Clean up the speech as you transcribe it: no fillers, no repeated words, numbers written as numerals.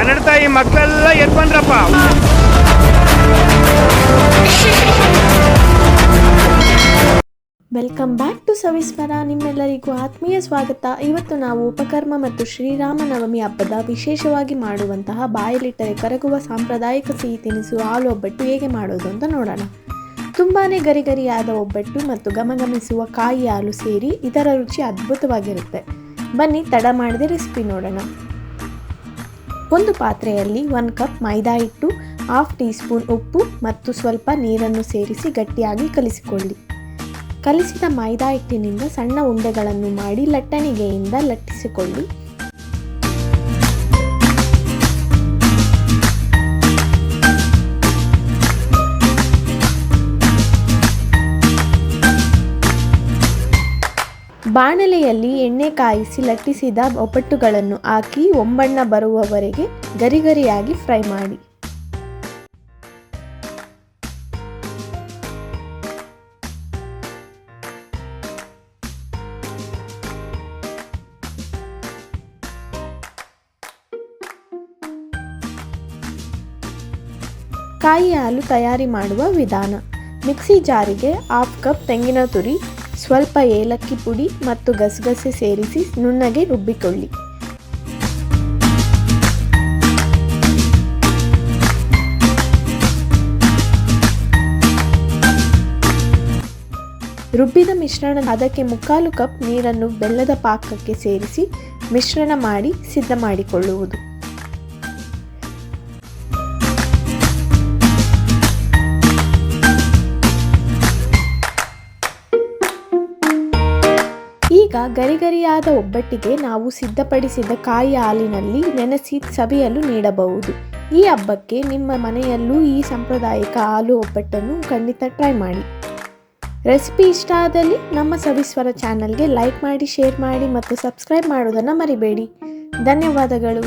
ಕನ್ನಡ ತಾಯಿ ಮಕ್ಕಳೆಲ್ಲ ಎದ್ದು ಬಂದ್ರಪ್ಪ. Welcome back to Saviswara. ನಿಮ್ಮೆಲ್ಲರಿಗೂ ಆತ್ಮೀಯ ಸ್ವಾಗತ. ಇವತ್ತು ನಾವು ಉಪಕರ್ಮ ಮತ್ತು ಶ್ರೀರಾಮನವಮಿ ಹಬ್ಬದ ವಿಶೇಷವಾಗಿ ಮಾಡುವಂತಹ ಬಾಯಲ್ಲಿಟ್ಟರೆ ಕರಗುವ ಸಾಂಪ್ರದಾಯಿಕ ಸಿಹಿ ತಿನಿಸು ಹಾಲು ಒಬ್ಬಟ್ಟು ಹೇಗೆ ಮಾಡೋದು ಅಂತ ನೋಡೋಣ. ತುಂಬಾ ಗರಿಗರಿಯಾದ ಒಬ್ಬಟ್ಟು ಮತ್ತು ಘಮಘಮಿಸುವ ಕಾಯಿ ಹಾಲು ಸೇರಿ ಇದರ ರುಚಿ ಅದ್ಭುತವಾಗಿರುತ್ತೆ. ಬನ್ನಿ ತಡ ಮಾಡದೆ ರೆಸಿಪಿ ನೋಡೋಣ. ಒಂದು ಪಾತ್ರೆಯಲ್ಲಿ 1 ಕಪ್ ಮೈದಾ ಹಿಟ್ಟು, 1/2 ಟೀ ಸ್ಪೂನ್ ಉಪ್ಪು ಮತ್ತು ಸ್ವಲ್ಪ ನೀರನ್ನು ಸೇರಿಸಿ ಗಟ್ಟಿಯಾಗಿ ಕಲಿಸಿಕೊಳ್ಳಿ. ಕಲಿಸಿದ ಮೈದಾ ಹಿಟ್ಟಿನಿಂದ ಸಣ್ಣ ಉಂಡೆಗಳನ್ನು ಮಾಡಿ ಲಟ್ಟಣಿಗೆಯಿಂದ ಲಟ್ಟಿಸಿಕೊಳ್ಳಿ. ಬಾಣಲೆಯಲ್ಲಿ ಎಣ್ಣೆ ಕಾಯಿಸಿ ಲಟ್ಟಿಸಿದ ಒಬ್ಬಟ್ಟುಗಳನ್ನು ಹಾಕಿ ಒಂಬಣ್ಣ ಬರುವವರೆಗೆ ಗರಿಗರಿಯಾಗಿ ಫ್ರೈ ಮಾಡಿ. ಕಾಯಿ ಹಾಲು ತಯಾರಿ ಮಾಡುವ ವಿಧಾನ. ಮಿಕ್ಸಿ ಜಾರಿಗೆ 1/2 ಕಪ್ ತೆಂಗಿನ ತುರಿ, ಸ್ವಲ್ಪ ಏಲಕ್ಕಿ ಪುಡಿ ಮತ್ತು ಗಸಗಸೆ ಸೇರಿಸಿ ನುಣ್ಣಗೆ ರುಬ್ಬಿಕೊಳ್ಳಿ. ರುಬ್ಬಿದ ಮಿಶ್ರಣ ಅದಕ್ಕೆ 1/4 ಕಪ್ ನೀರನ್ನು ಬೆಲ್ಲದ ಪಾಕಕ್ಕೆ ಸೇರಿಸಿ ಮಿಶ್ರಣ ಮಾಡಿ ಸಿದ್ಧ ಮಾಡಿಕೊಳ್ಳುವುದು. ಈಗ ಗರಿಗರಿಯಾದ ಒಬ್ಬಟ್ಟಿಗೆ ನಾವು ಸಿದ್ಧಪಡಿಸಿದ ಕಾಯಿ ಹಾಲಿನಲ್ಲಿ ನೆನೆಸಿ ಸವಿಯಲು ನೀಡಬಹುದು. ಈ ಹಬ್ಬಕ್ಕೆ ನಿಮ್ಮ ಮನೆಯಲ್ಲೂ ಈ ಸಾಂಪ್ರದಾಯಿಕ ಹಾಲು ಒಬ್ಬಟ್ಟನ್ನು ಖಂಡಿತ ಟ್ರೈ ಮಾಡಿ. ರೆಸಿಪಿ ಇಷ್ಟ ಆದಲ್ಲಿ ನಮ್ಮ ಸವಿಸ್ವರ ಚಾನಲ್ಗೆ ಲೈಕ್ ಮಾಡಿ, ಶೇರ್ ಮಾಡಿ ಮತ್ತು ಸಬ್ಸ್ಕ್ರೈಬ್ ಮಾಡೋದನ್ನು ಮರಿಬೇಡಿ. ಧನ್ಯವಾದಗಳು.